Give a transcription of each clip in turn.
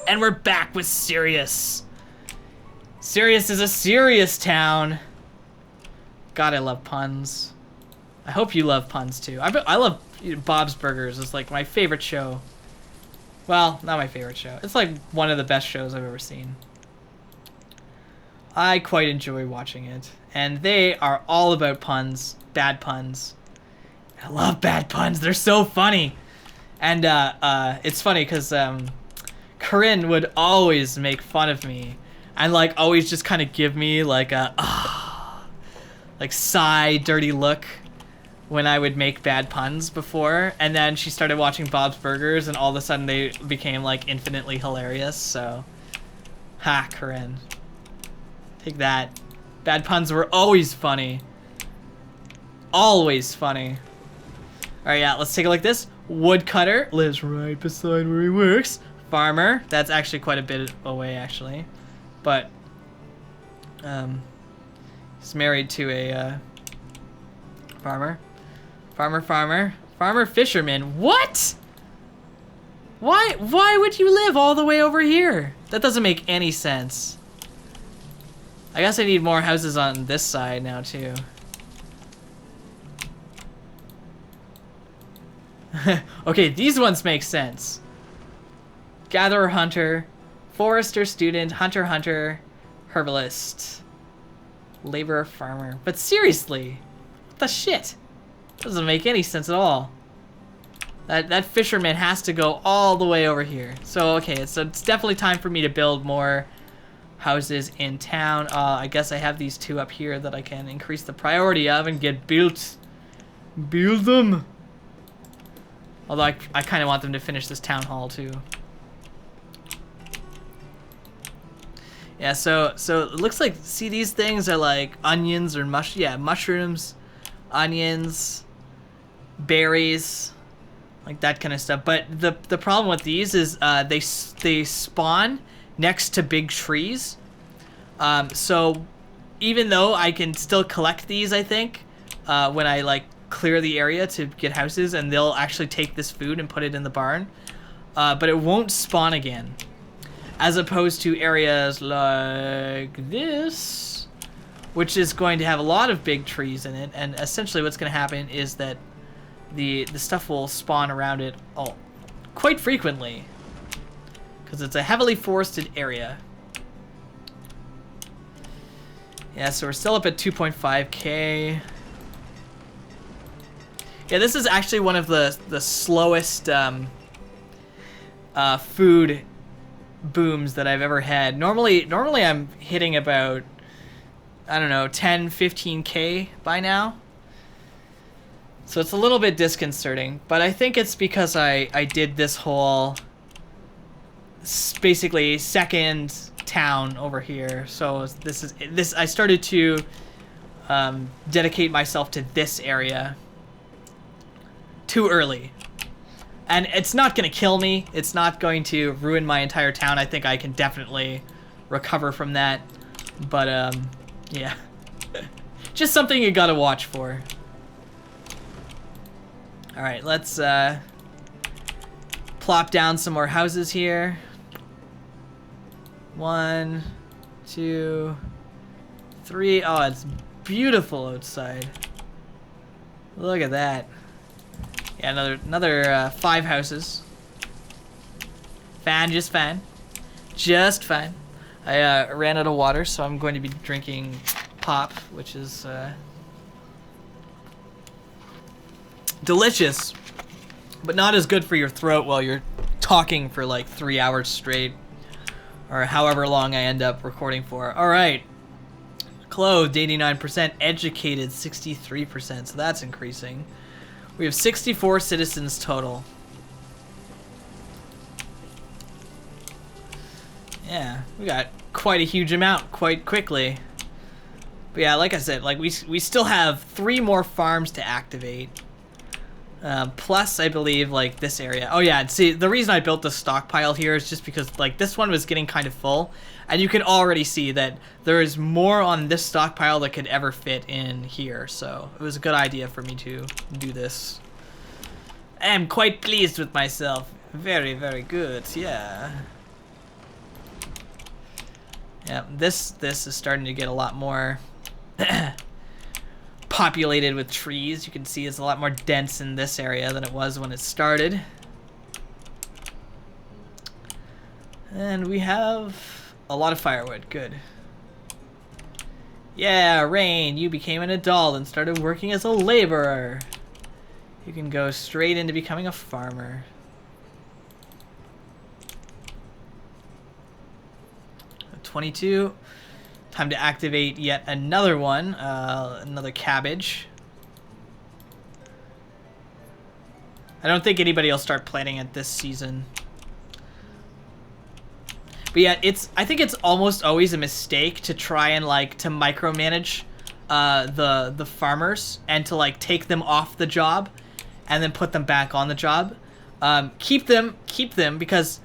And we're back with Sirius. Sirius is a serious town. God, I love puns. I hope you love puns too. I love Bob's Burgers. It's like my favorite show. Well, not my favorite show. It's like one of the best shows I've ever seen. I quite enjoy watching it. And they are all about puns. Bad puns. I love bad puns. They're so funny. And it's funny because Corinne would always make fun of me. And like always just kind of give me like a like sigh, dirty look when I would make bad puns before. And then she started watching Bob's Burgers and all of a sudden they became like infinitely hilarious. So, ha, Corinne. Take that. Bad puns were always funny. Always funny. Alright, yeah, let's take a look at this. Woodcutter lives right beside where he works. Farmer, that's actually quite a bit away actually. But, he's married to a, farmer. Farmer fisherman. What? Why would you live all the way over here? That doesn't make any sense. I guess I need more houses on this side now too. Okay, these ones make sense. Gatherer, hunter, forester, student, hunter, herbalist, laborer, farmer. But seriously, what the shit? Doesn't make any sense at all. That fisherman has to go all the way over here. So okay, so it's definitely time for me to build more houses in town. I guess I have these two up here that I can increase the priority of and get built. Build them. Although I kind of want them to finish this town hall too. Yeah, so it looks like, see, these things are like onions or mushrooms, onions, berries, like that kind of stuff. But the problem with these is they spawn next to big trees. So even though I can still collect these, I think, when I like clear the area to get houses, and they'll actually take this food and put it in the barn, but it won't spawn again. As opposed to areas like this, which is going to have a lot of big trees in it, and essentially what's going to happen is that the stuff will spawn around it quite frequently, because it's a heavily forested area. Yeah, so we're still up at 2.5k. Yeah, this is actually one of the slowest food booms that I've ever had. Normally I'm hitting about, I don't know, 10, 15k by now. So it's a little bit disconcerting, but I think it's because I did this whole basically second town over here. So this I started to dedicate myself to this area too early. And it's not going to kill me. It's not going to ruin my entire town. I think I can definitely recover from that. But, yeah. Just something you gotta watch for. Alright, let's, plop down some more houses here. 1, 2, 3. Oh, it's beautiful outside. Look at that. Yeah, another 5 houses. Just fine. I ran out of water, so I'm going to be drinking pop, which is delicious, but not as good for your throat while you're talking for like 3 hours straight, or however long I end up recording for. All right, clothed 89%, educated 63%, so that's increasing. We have 64 citizens total. Yeah, we got quite a huge amount quite quickly. But yeah, like I said, like we still have 3 more farms to activate. Plus, I believe, like, this area. Oh yeah, see, the reason I built the stockpile here is just because, like, this one was getting kind of full. And you can already see that there is more on this stockpile that could ever fit in here. So it was a good idea for me to do this. I am quite pleased with myself. Very, very good, yeah. Yeah, this is starting to get a lot more populated with trees. You can see it's a lot more dense in this area than it was when it started. And we have a lot of firewood. Good. Yeah, Rain, you became an adult and started working as a laborer. You can go straight into becoming a farmer. At 22. Time to activate yet another one, another cabbage. I don't think anybody will start planting it this season. But yeah, I think it's almost always a mistake to try and like to micromanage the farmers and to like take them off the job and then put them back on the job. Keep them because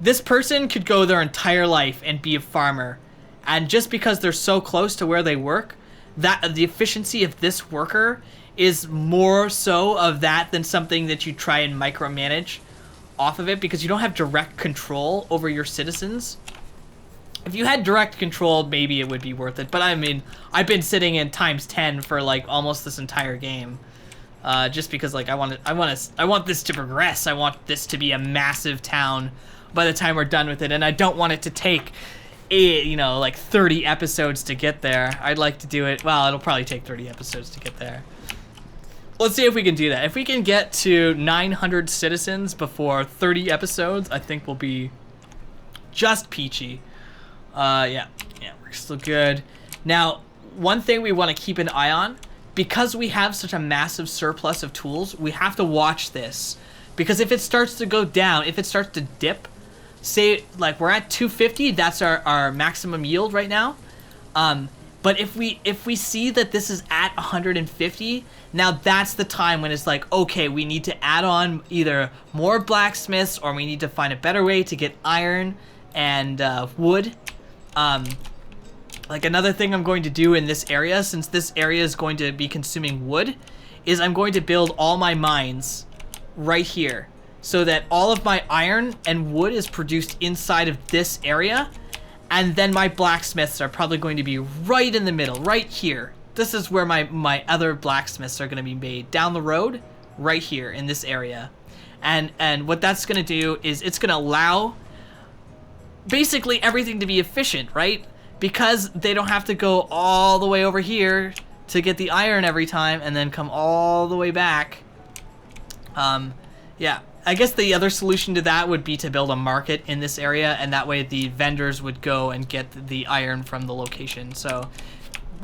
this person could go their entire life and be a farmer, and just because they're so close to where they work, that the efficiency of this worker is more so of that than something that you try and micromanage off of it, because you don't have direct control over your citizens. If you had direct control, maybe it would be worth it. But I mean, I've been sitting in ×10 for like almost this entire game, just because like I want this to progress. I want this to be a massive town by the time we're done with it, and I don't want it to take, like 30 episodes to get there. I'd like to do it. Well, it'll probably take 30 episodes to get there. Let's see if we can do that. If we can get to 900 citizens before 30 episodes, I think we'll be just peachy. Yeah, we're still good. Now, one thing we want to keep an eye on, because we have such a massive surplus of tools, we have to watch this. Because if it starts to go down, if it starts to dip, say like we're at 250, that's our maximum yield right now. But if we see that this is at 150, now that's the time when it's like, okay, we need to add on either more blacksmiths, or we need to find a better way to get iron and wood. Like another thing I'm going to do in this area, since this area is going to be consuming wood, is I'm going to build all my mines right here, so that all of my iron and wood is produced inside of this area. And then my blacksmiths are probably going to be right in the middle, right here. This is where my other blacksmiths are going to be made, down the road, right here in this area. And what that's going to do is it's going to allow basically everything to be efficient, right? Because they don't have to go all the way over here to get the iron every time and then come all the way back. Yeah. I guess the other solution to that would be to build a market in this area, and that way the vendors would go and get the iron from the location. So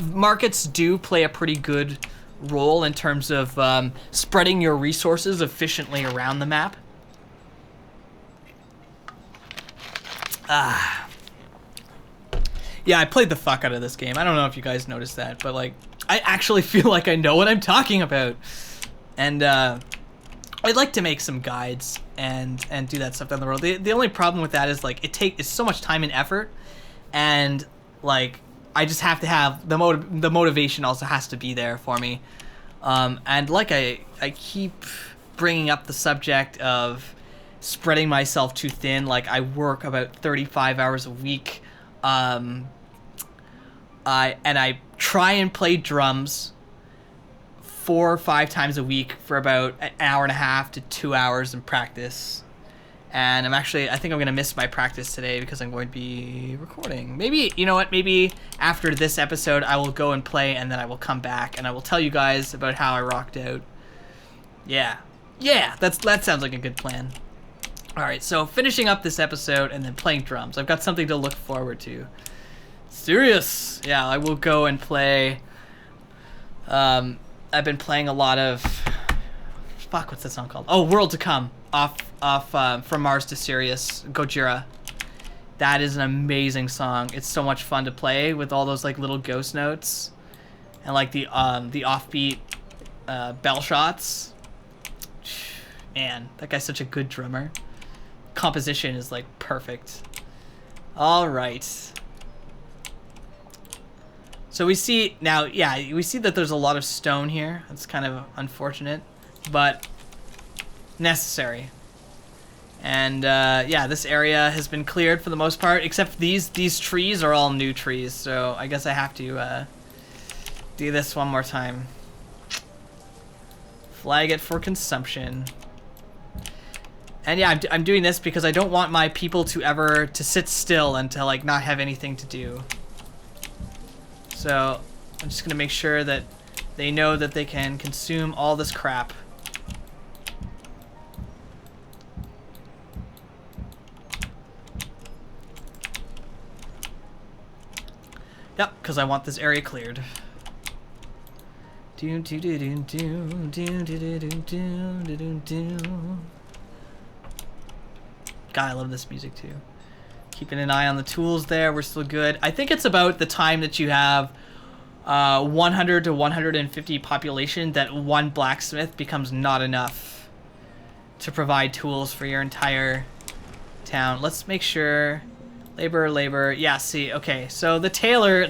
markets do play a pretty good role in terms of spreading your resources efficiently around the map. Yeah, I played the fuck out of this game. I don't know if you guys noticed that, but like, I actually feel like I know what I'm talking about. And I'd like to make some guides and do that stuff down the road. The only problem with that is like it's so much time and effort, and like I just have to have the motivation also has to be there for me. And like I keep bringing up the subject of spreading myself too thin. Like I work about 35 hours a week. I try and play drums 4 or 5 times a week for about an hour and a half to 2 hours in practice. And I think I'm going to miss my practice today because I'm going to be recording. Maybe, you know what, maybe after this episode I will go and play, and then I will come back and I will tell you guys about how I rocked out. Yeah, that sounds like a good plan. Alright, so finishing up this episode and then playing drums. I've got something to look forward to. Sirius! Yeah, I will go and play. I've been playing a lot of... Fuck, what's that song called? Oh, World to Come. From Mars to Sirius, Gojira. That is an amazing song. It's so much fun to play with all those like little ghost notes. And like the offbeat bell shots. Man, that guy's such a good drummer. Composition is like perfect. Alright. So we see now, yeah, we see that there's a lot of stone here. That's kind of unfortunate, but necessary. And yeah, this area has been cleared for the most part, except these trees are all new trees, so I guess I have to do this one more time. Flag it for consumption. And yeah, I'm doing this because I don't want my people to sit still and to like not have anything to do. So I'm just gonna make sure that they know that they can consume all this crap. Yep, because I want this area cleared. God, I love this music too. Keeping an eye on the tools there, we're still good. I think it's about the time that you have 100 to 150 population that one blacksmith becomes not enough to provide tools for your entire town. Let's make sure. Labor. Yeah, see, okay. So the tailor,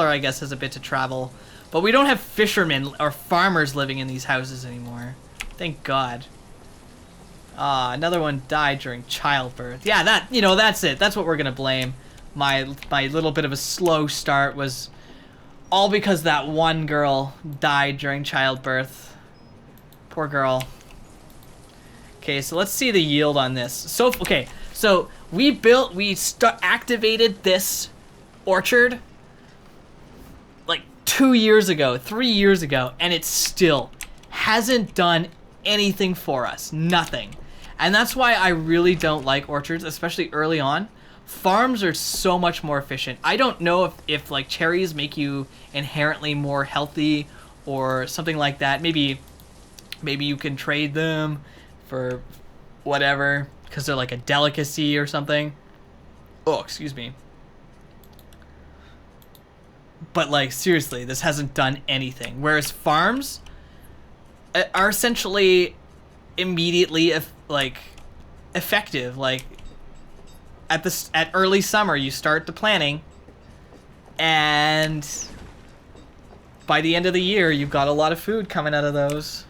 I guess, has a bit to travel. But we don't have fishermen or farmers living in these houses anymore. Thank God. Another one died during childbirth. Yeah, that's it. That's what we're gonna blame. My little bit of a slow start was all because that one girl died during childbirth. Poor girl. Okay, so let's see the yield on this. So, okay, so we activated this orchard like 2 years ago, 3 years ago, and it still hasn't done anything for us. Nothing. And that's why I really don't like orchards, especially early on. Farms are so much more efficient. I don't know if like cherries make you inherently more healthy or something like that. Maybe you can trade them for whatever because they're like a delicacy or something. Oh, excuse me. But like seriously, this hasn't done anything. Whereas farms are essentially immediately effective. Like at early summer, you start the planting, and by the end of the year, you've got a lot of food coming out of those.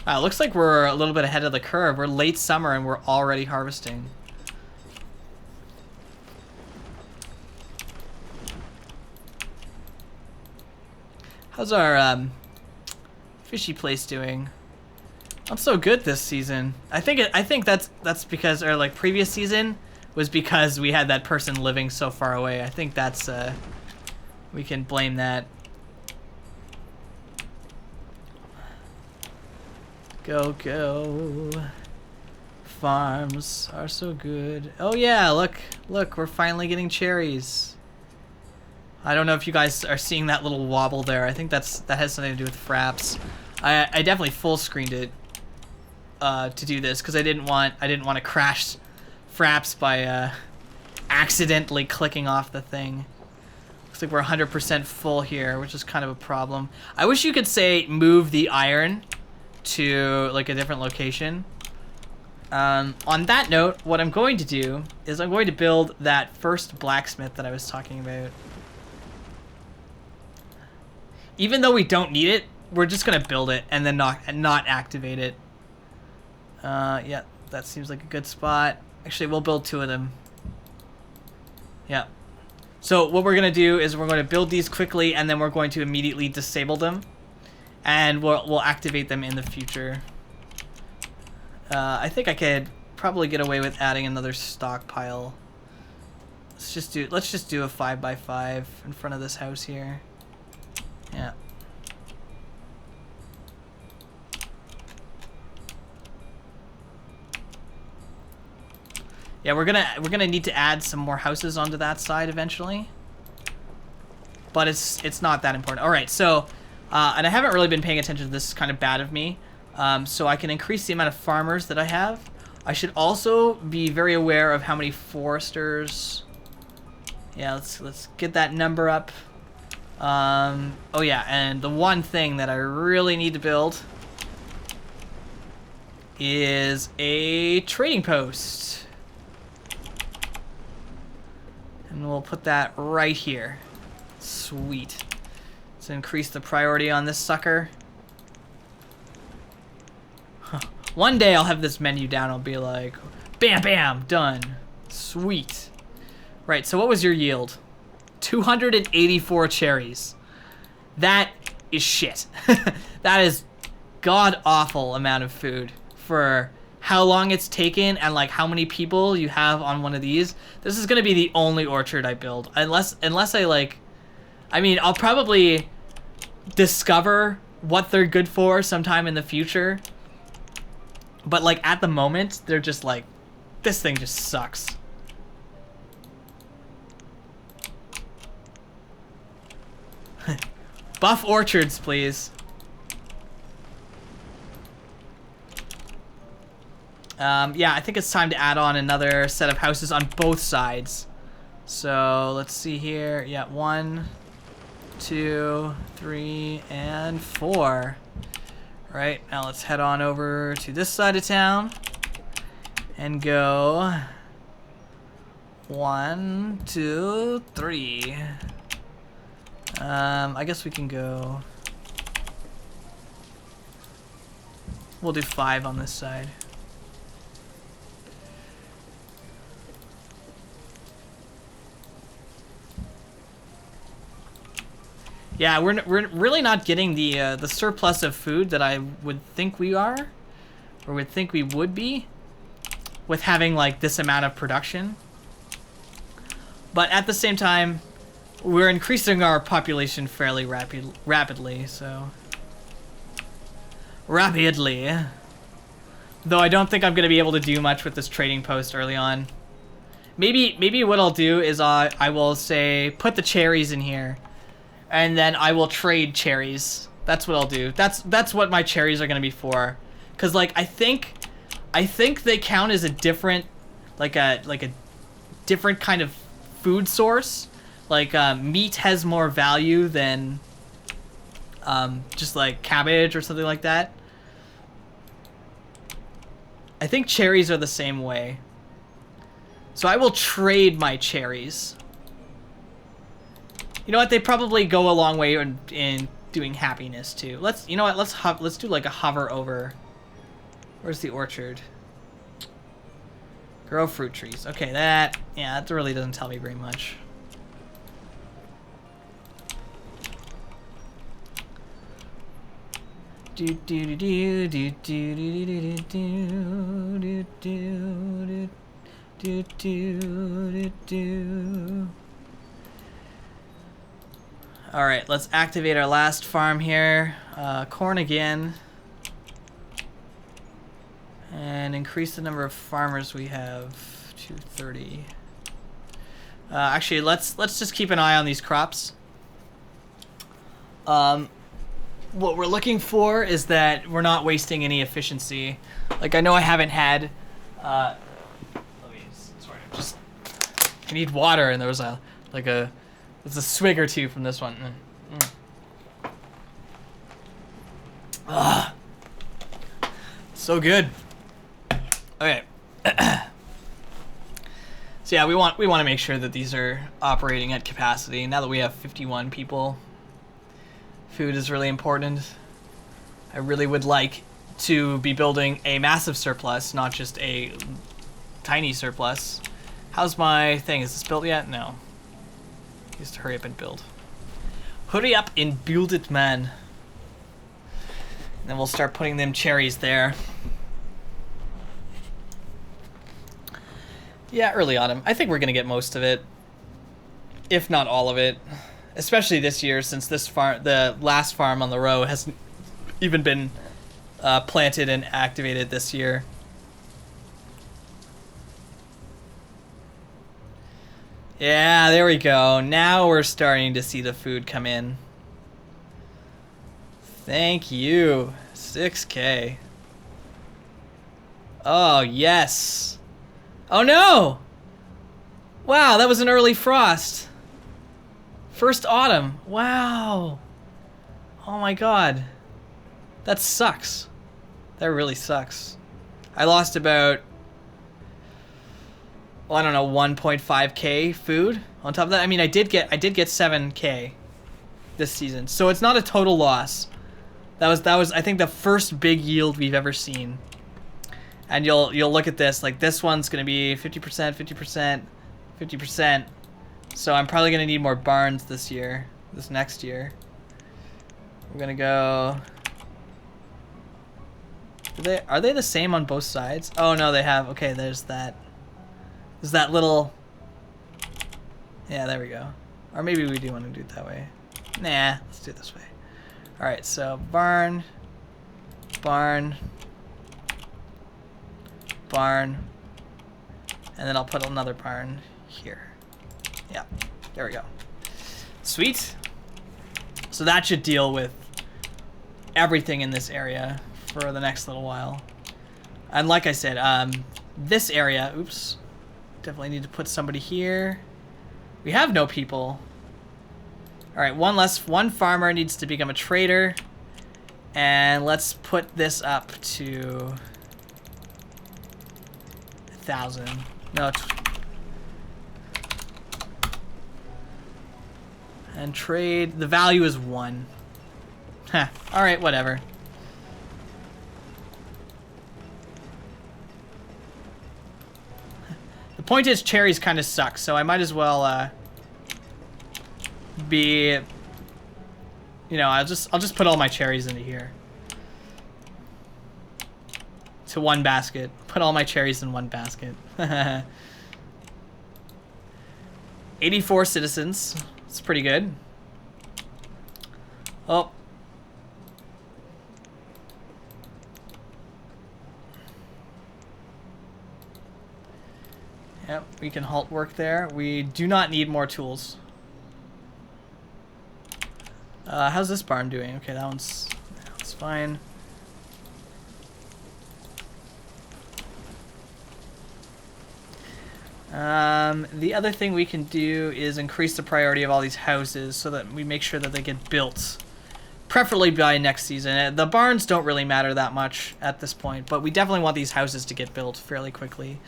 Wow, it looks like we're a little bit ahead of the curve. We're late summer and we're already harvesting. How's our fishy place doing? Not so good this season. I think that's because our like previous season was because we had that person living so far away. I think that's we can blame that. Go. Farms are so good. Oh yeah, look, we're finally getting cherries. I don't know if you guys are seeing that little wobble there. I think that has something to do with fraps. I definitely full screened it to do this because I didn't want to crash fraps by accidentally clicking off the thing. Looks like we're 100% full here, which is kind of a problem. I wish you could say move the iron to like a different location. On that note, what I'm going to do is I'm going to build that first blacksmith that I was talking about. Even though we don't need it, we're just gonna build it and then not activate it. Yeah, that seems like a good spot. Actually, we'll build 2 of them. Yeah. So what we're gonna do is we're going to build these quickly and then we're going to immediately disable them, and we'll activate them in the future. I think I could probably get away with adding another stockpile. Let's just do a 5x5 in front of this house here. Yeah. Yeah, we're gonna need to add some more houses onto that side eventually. But it's not that important. All right, so and I haven't really been paying attention to this. Is kind of bad of me. So I can increase the amount of farmers that I have. I should also be very aware of how many foresters. Yeah, let's get that number up. Oh yeah, and the one thing that I really need to build is a trading post. And we'll put that right here. Sweet. Let's increase the priority on this sucker. One day I'll have this menu down. I'll be like, bam, bam, done. Sweet. Right, so what was your yield? 284 cherries. That is shit. That is god-awful amount of food for how long it's taken and like how many people you have on one of these. This is gonna be the only orchard I build. Unless I like, I mean, I'll probably discover what they're good for sometime in the future. But like at the moment, they're just like, this thing just sucks. Buff orchards, please. Yeah, I think it's time to add on another set of houses on both sides. So let's see here. Yeah, 1, 2, 3, and 4. Right, now let's head on over to this side of town and go 1, 2, 3. I guess we can go. We'll do 5 on this side. Yeah, we're really not getting the surplus of food that I would think we are, or would think we would be, with having like this amount of production. But at the same time, we're increasing our population fairly rapidly, so. Rapidly. Though I don't think I'm gonna be able to do much with this trading post early on. Maybe what I'll do is I will say put the cherries in here. And then I will trade cherries. That's what I'll do. That's what my cherries are gonna be for. Cause like I think they count as a different, like a different kind of food source. Like meat has more value than just like cabbage or something like that. I think cherries are the same way. So I will trade my cherries. You know what? They probably go a long way in doing happiness too. You know what? Let's do like a hover over. Where's the orchard? Grow fruit trees. Okay, that really doesn't tell me very much. Do do do do do do do do do do do do. All right, let's activate our last farm here. Corn again. And increase the number of farmers we have to 30. Actually, let's just keep an eye on these crops. What we're looking for is that we're not wasting any efficiency. Like, I know I haven't had... I need water, and there was there's a swig or two from this one. Ah, so good. Okay. So yeah, we want to make sure that these are operating at capacity. Now that we have 51 people, food is really important. I really would like to be building a massive surplus, not just a tiny surplus. How's my thing? Is this built yet? No. Just hurry up and build. Hurry up and build it, man. And then we'll start putting them cherries there. Yeah, early autumn. I think we're gonna get most of it, if not all of it. Especially this year, since this farm, the last farm on the row, hasn't even been planted and activated this year. Yeah, there we go. Now we're starting to see the food come in. Thank you. 6K. Oh, yes. Oh, no! Wow, that was an early frost. First autumn. Wow. Oh, my God. That sucks. That really sucks. I lost about... well, I don't know, 1.5K food on top of that. I mean, I did get 7K this season, so it's not a total loss. That was I think the first big yield we've ever seen. And you'll look at this, like this one's gonna be 50%, 50%, 50%. So I'm probably gonna need more barns this year, this next year. We're gonna go. Are they the same on both sides? Oh no, they have. Okay, there's that. There's that little. Yeah, there we go. Or maybe we do want to do it that way. Nah, let's do it this way. All right, so barn, barn, barn, and then I'll put another barn here. Yeah, there we go. Sweet. So that should deal with everything in this area for the next little while. And like I said, this area, oops, definitely need to put somebody here. We have no people. All right, one farmer needs to become a trader. And let's put this up to 1,000. No. And trade, the value is 1. Huh, all right, whatever. The point is cherries kind of suck, so I might as well be, you know, I'll just put all my cherries into here. To one basket. Put all my cherries in one basket. 84 citizens. It's pretty good. Oh. Yep, we can halt work there. We do not need more tools. How's this barn doing? Okay, that's fine. The other thing we can do is increase the priority of all these houses so that we make sure that they get built. Preferably by next season. The barns don't really matter that much at this point, but we definitely want these houses to get built fairly quickly.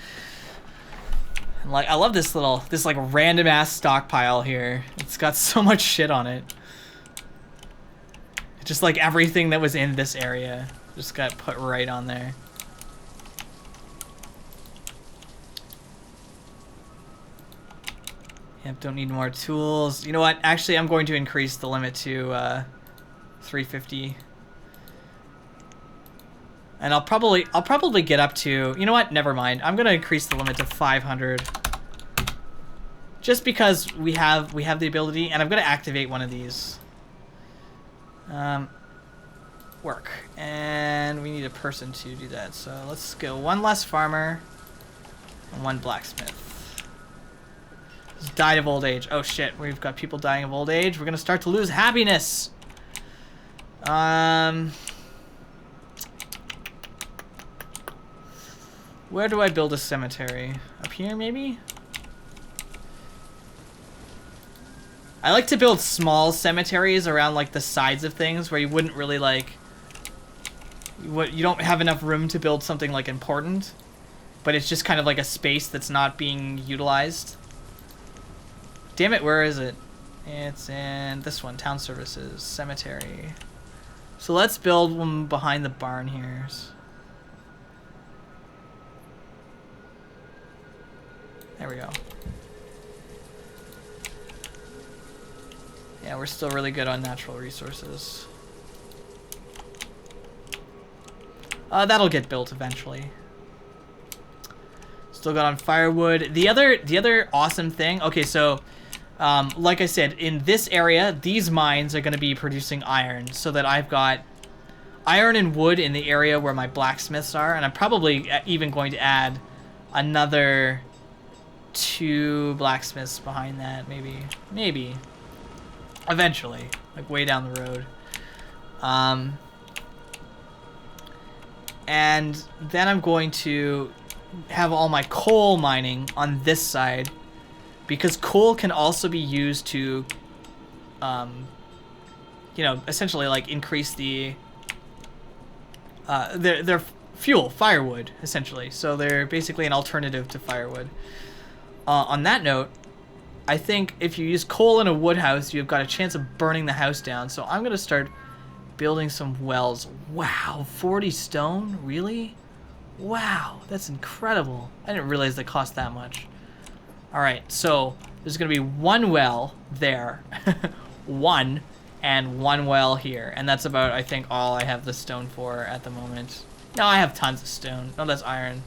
And like, I love this like random ass stockpile here. It's got so much shit on it. Just like everything that was in this area just got put right on there. Yep, don't need more tools. You know what? Actually, I'm going to increase the limit to 350. And I'll probably get up to, you know what? Never mind. I'm gonna increase the limit to 500. Just because we have the ability, and I'm gonna activate one of these. Work. And we need a person to do that. So let's go one less farmer and one blacksmith. Just died of old age. Oh shit, we've got people dying of old age. We're gonna start to lose happiness. Where do I build a cemetery? Up here, maybe? I like to build small cemeteries around, like, the sides of things where you wouldn't really, like... You don't have enough room to build something, like, important. But it's just kind of like a space that's not being utilized. Damn it, where is it? It's in this one, Town Services, Cemetery. So let's build one behind the barn here. There we go. Yeah, we're still really good on natural resources. That'll get built eventually. Still got on firewood. The other awesome thing. Okay, so like I said, in this area, these mines are going to be producing iron, so that I've got iron and wood in the area where my blacksmiths are, and I'm probably even going to add another 2 blacksmiths behind that, maybe eventually, like way down the road. And then I'm going to have all my coal mining on this side, because coal can also be used to you know, essentially like increase the their fuel, firewood, essentially. So they're basically an alternative to firewood. On that note, I think if you use coal in a wood house, you've got a chance of burning the house down. So I'm gonna start building some wells. Wow, 40 stone? Really? Wow, that's incredible. I didn't realize they cost that much. Alright, so there's going to be one well there. One. And one well here. And that's about, I think, all I have the stone for at the moment. No, I have tons of stone. No, that's iron.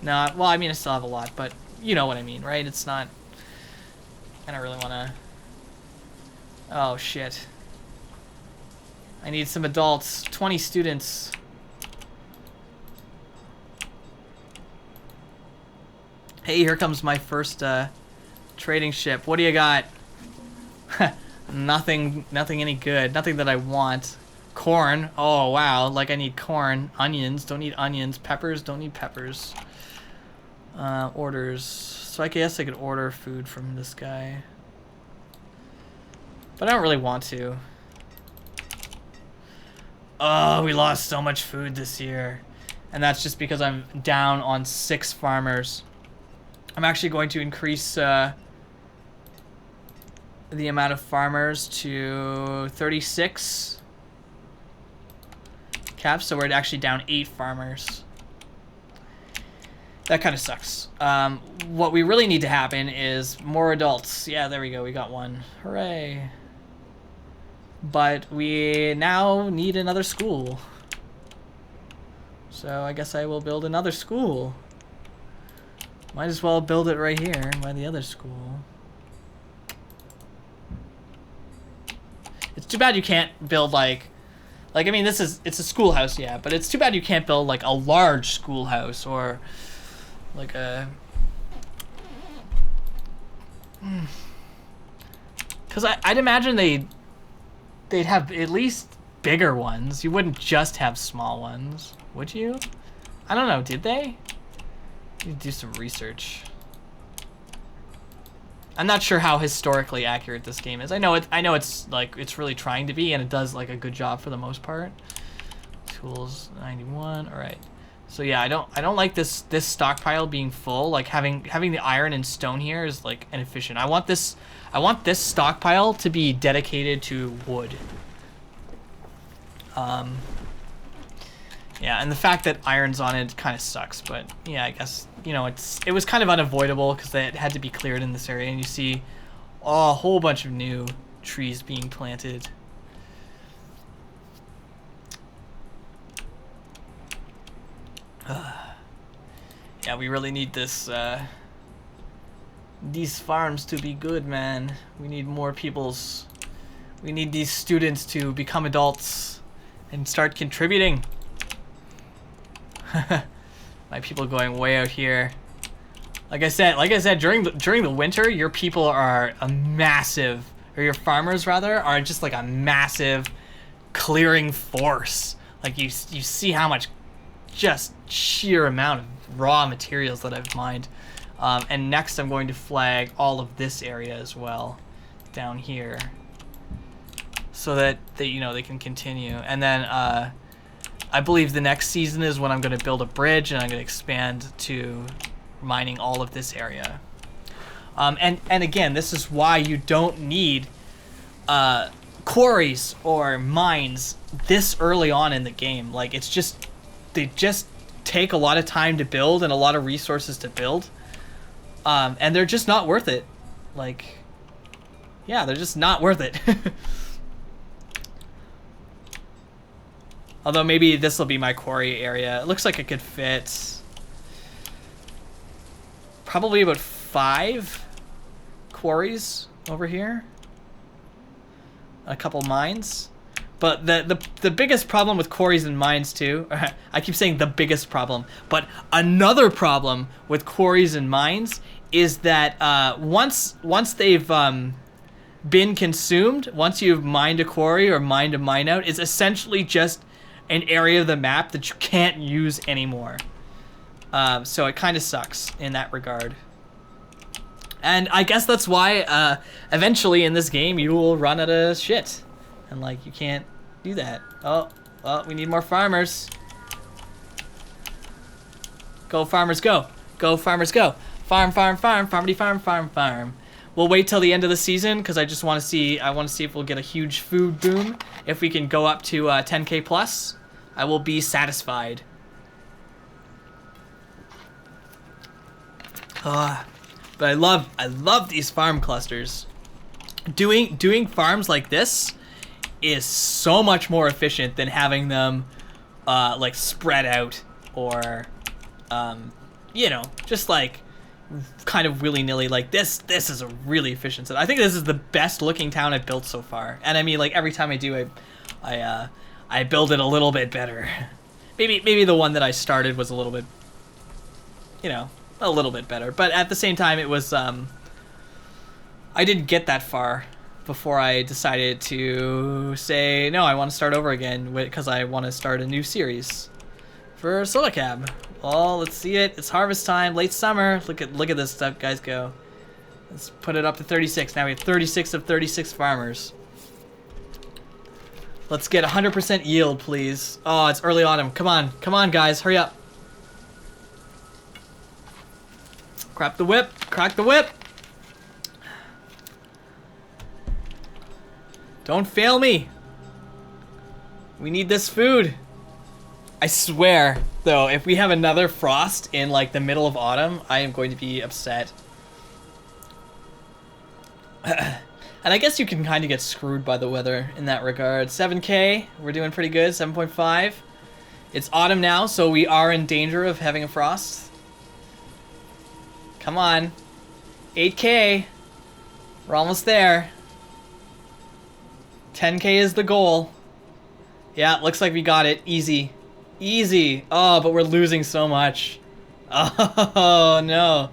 No, well, I mean, I still have a lot, but you know what I mean, right? It's not... I don't really want to... Oh, shit. I need some adults. 20 students. Hey, here comes my first trading ship. What do you got? Nothing any good. Nothing that I want. Corn. Oh, wow. Like, I need corn. Onions. Don't need onions. Peppers. Don't need peppers. Orders. So I guess I could order food from this guy. But I don't really want to. Oh, we lost so much food this year. And that's just because I'm down on 6 farmers. I'm actually going to increase... the amount of farmers to 36 caps, so we're actually down 8 farmers. That kind of sucks. What we really need to happen is more adults. Yeah, there we go, we got one. Hooray. But we now need another school. So I guess I will build another school. Might as well build it right here by the other school. It's too bad you can't build like I mean, it's a schoolhouse, yeah, but it's too bad you can't build like a large schoolhouse or like a... Because I'd imagine they'd have at least bigger ones. You wouldn't just have small ones, would you? I don't know, did they? Need to do some research. I'm not sure how historically accurate this game is. I know it's like it's really trying to be, and it does like a good job for the most part. Tools 91. All right. So yeah, I don't like this stockpile being full. Like having the iron and stone here is like inefficient. I want this stockpile to be dedicated to wood. Yeah, and the fact that iron's on it kind of sucks, but yeah, I guess, you know, it was kind of unavoidable because it had to be cleared in this area, and you see a whole bunch of new trees being planted. Yeah, we really need these farms to be good, man. We need more peoples. We need these students to become adults and start contributing. My people going way out here. Like I said, during the winter, your people are a massive, or your farmers rather, are just like a massive clearing force. Like you see how much, just sheer amount of raw materials that I've mined. And next I'm going to flag all of this area as well, down here, so that they can continue. And then I believe the next season is when I'm going to build a bridge, and I'm going to expand to mining all of this area. And again, this is why you don't need quarries or mines this early on in the game. Like, it's just, they just take a lot of time to build and a lot of resources to build. And they're just not worth it. Like, yeah, they're just not worth it. Although maybe this will be my quarry area. It looks like it could fit probably about 5 quarries over here. A couple mines. But the biggest problem with quarries and mines too, I keep saying the biggest problem, but another problem with quarries and mines is that once they've been consumed, once you've mined a quarry or mined a mine out, it's essentially just an area of the map that you can't use anymore. So it kind of sucks in that regard. And I guess that's why eventually in this game you will run out of shit. And like, you can't do that. Oh, we need more farmers. Go farmers, go. Go farmers, go. Farm, farm, farm, farmity farm, farm, farm. We'll wait till the end of the season because I just want to see, if we'll get a huge food boom. If we can go up to 10k plus, I will be satisfied. But I love these farm clusters. Doing farms like this is so much more efficient than having them like spread out or you know, just like kind of willy-nilly. Like this is a really efficient set. I think this is the best looking town I've built so far. And I mean, like every time I do, I build it a little bit better. Maybe the one that I started was a little bit, you know, a little bit better. But at the same time, it was I didn't get that far before I decided to say no. I want to start over again because I want to start a new series for SoloKAB. Well, let's see it. It's harvest time, late summer. Look at this stuff, guys. Go. Let's put it up to 36. Now we have 36 of 36 farmers. Let's get 100% yield, please. Oh, it's early autumn. Come on, guys, hurry up. Crack the whip. Crack the whip. Don't fail me. We need this food. I swear, though, if we have another frost in like the middle of autumn, I am going to be upset. And I guess you can kind of get screwed by the weather in that regard. 7K, we're doing pretty good, 7.5. It's autumn now, so we are in danger of having a frost. Come on. 8K. We're almost there. 10K is the goal. Yeah, it looks like we got it. Easy. Easy. Oh, but we're losing so much. Oh, no.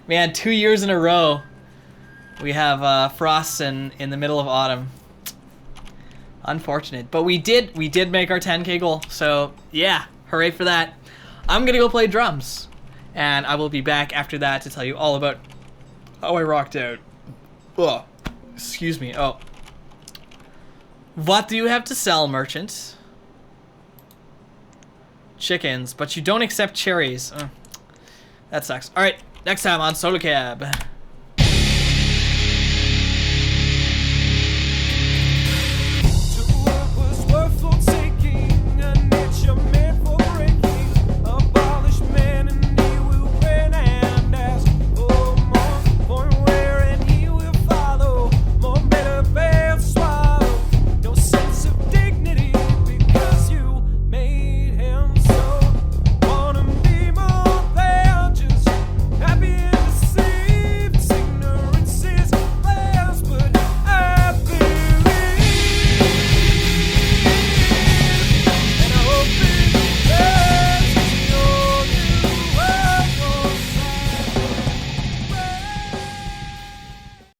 Man, 2 years in a row. We have frosts in the middle of autumn. Unfortunate. But we did make our 10K goal. So, yeah. Hooray for that. I'm going to go play drums. And I will be back after that to tell you all about how I rocked out. Oh, excuse me. Oh. What do you have to sell, merchant? Chickens, but you don't accept cherries. That sucks. Alright, next time on SoloKAB.